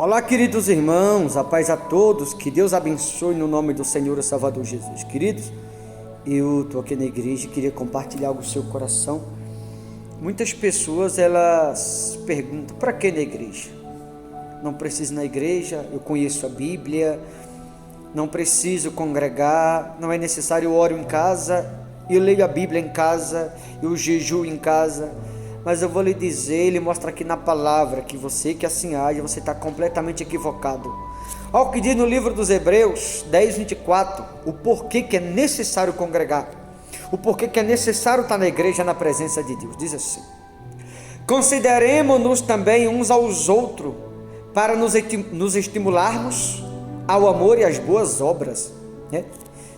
Olá, queridos irmãos, a paz a todos, que Deus abençoe no nome do Senhor e Salvador Jesus. Queridos, eu estou aqui na igreja e queria compartilhar algo no seu coração. Muitas pessoas, elas perguntam, para que na igreja? Não preciso ir na igreja, eu conheço a Bíblia, não preciso congregar, não é necessário, eu oro em casa, eu leio a Bíblia em casa, eu jejuo em casa. Mas eu vou lhe dizer, ele mostra aqui na palavra, que você que assim age, você está completamente equivocado. Olha o que diz no livro dos Hebreus 10:24, o porquê que é necessário congregar, o porquê que é necessário estar na igreja, na presença de Deus. Diz assim: consideremos-nos também uns aos outros, para nos estimularmos ao amor e às boas obras, né?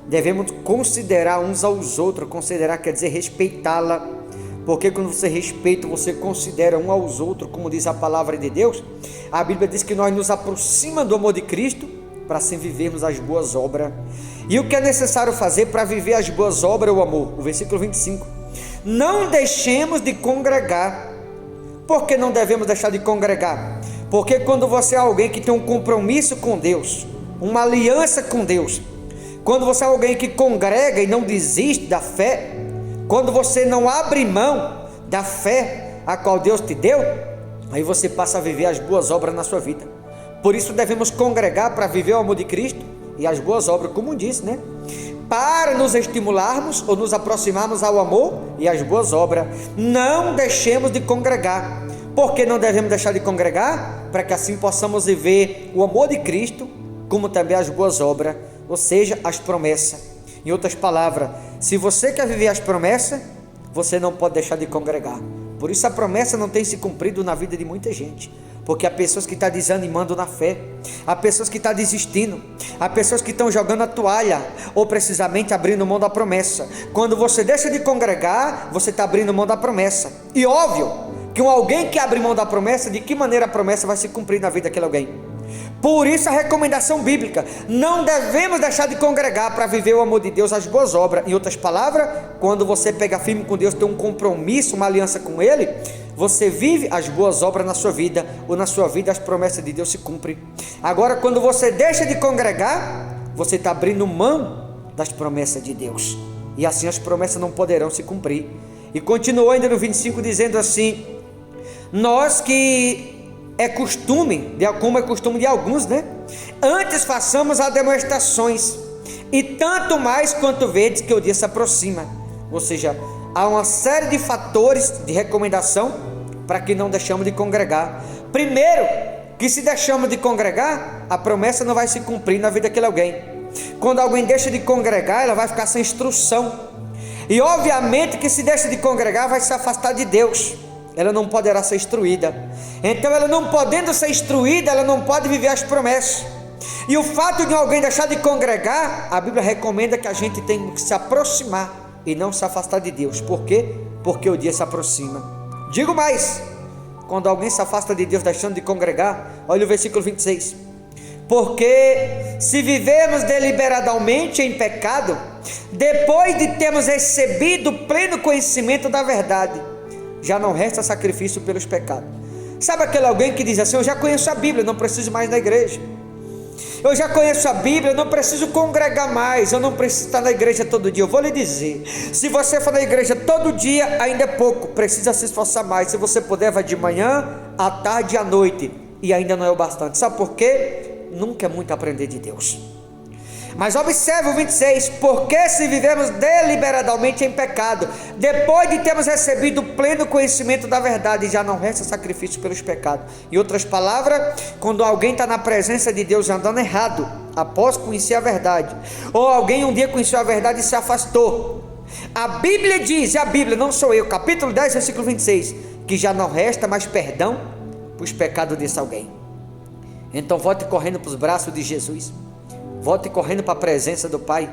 Devemos considerar uns aos outros. Considerar quer dizer respeitá-la, porque quando você respeita, você considera um aos outros, como diz a palavra de Deus. A Bíblia diz que nós nos aproximamos do amor de Cristo, para assim vivermos as boas obras. E o que é necessário fazer para viver as boas obras é o amor. O versículo 25: não deixemos de congregar. Por que não devemos deixar de congregar? Porque quando você é alguém que tem um compromisso com Deus, uma aliança com Deus, quando você é alguém que congrega e não desiste da fé, quando você não abre mão da fé a qual Deus te deu, aí você passa a viver as boas obras na sua vida. Por isso devemos congregar para viver o amor de Cristo e as boas obras, como disse, né? Para nos estimularmos ou nos aproximarmos ao amor e às boas obras. Não deixemos de congregar. Por que não devemos deixar de congregar? Para que assim possamos viver o amor de Cristo, como também as boas obras, ou seja, as promessas. Em outras palavras, se você quer viver as promessas, você não pode deixar de congregar. Por isso a promessa não tem se cumprido na vida de muita gente, porque há pessoas que estão desanimando na fé, há pessoas que estão desistindo, há pessoas que estão jogando a toalha, ou precisamente abrindo mão da promessa. Quando você deixa de congregar, você está abrindo mão da promessa. E óbvio que alguém que abre mão da promessa, de que maneira a promessa vai se cumprir na vida daquele alguém? Por isso a recomendação bíblica: não devemos deixar de congregar para viver o amor de Deus, as boas obras. Em outras palavras, quando você pega firme com Deus, tem um compromisso, uma aliança com Ele, você vive as boas obras na sua vida, ou na sua vida as promessas de Deus se cumprem. Agora, quando você deixa de congregar, você está abrindo mão das promessas de Deus, e assim as promessas não poderão se cumprir. E continuou ainda no 25 dizendo assim: nós que como é costume de alguns, né? Antes façamos as demonstrações, e tanto mais quanto vedes que o dia se aproxima. Ou seja, há uma série de fatores de recomendação para que não deixamos de congregar. Primeiro, que se deixamos de congregar, a promessa não vai se cumprir na vida daquele alguém. Quando alguém deixa de congregar, ela vai ficar sem instrução. E obviamente que se deixa de congregar, vai se afastar de Deus. Ela não poderá ser instruída. Então, ela não podendo ser instruída, ela não pode viver as promessas. E o fato de alguém deixar de congregar, a Bíblia recomenda que a gente tem que se aproximar e não se afastar de Deus. Por quê? Porque o dia se aproxima. Digo mais: quando alguém se afasta de Deus deixando de congregar, olha o versículo 26: porque se vivemos deliberadamente em pecado, depois de termos recebido pleno conhecimento da verdade, já não resta sacrifício pelos pecados. Sabe aquele alguém que diz assim: eu já conheço a Bíblia, não preciso mais na igreja. Eu já conheço a Bíblia, não preciso congregar mais, eu não preciso estar na igreja todo dia. Eu vou lhe dizer, se você for na igreja todo dia, ainda é pouco, precisa se esforçar mais. Se você puder, vai de manhã, à tarde e à noite, e ainda não é o bastante. Sabe por quê? Nunca é muito aprender de Deus. Mas observe o 26: porque se vivemos deliberadamente em pecado, depois de termos recebido o pleno conhecimento da verdade, já não resta sacrifício pelos pecados. Em outras palavras, quando alguém está na presença de Deus andando errado, após conhecer a verdade, ou alguém um dia conheceu a verdade e se afastou, a Bíblia diz, e a Bíblia não sou eu, capítulo 10, versículo 26, que já não resta mais perdão para os pecados desse alguém. Então volte correndo para os braços de Jesus, volte correndo para a presença do Pai,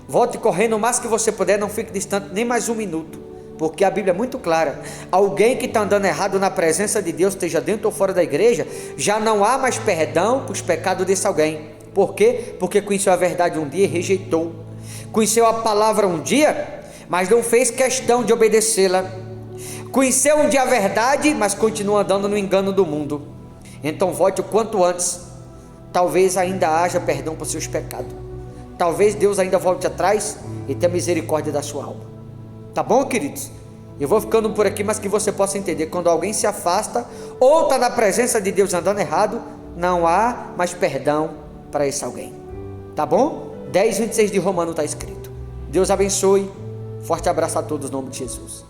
volte correndo o mais que você puder, não fique distante nem mais um minuto, porque a Bíblia é muito clara: alguém que está andando errado na presença de Deus, esteja dentro ou fora da igreja, já não há mais perdão para os pecados desse alguém. Por quê? Porque conheceu a verdade um dia e rejeitou, conheceu a palavra um dia, mas não fez questão de obedecê-la, conheceu um dia a verdade, mas continua andando no engano do mundo. Então volte o quanto antes. Talvez ainda haja perdão por seus pecados. Talvez Deus ainda volte atrás e tenha misericórdia da sua alma. Tá bom, queridos? Eu vou ficando por aqui, mas que você possa entender, quando alguém se afasta ou está na presença de Deus andando errado, não há mais perdão para esse alguém. Tá bom? 10:26 de Romano está escrito. Deus abençoe. Forte abraço a todos, em nome de Jesus.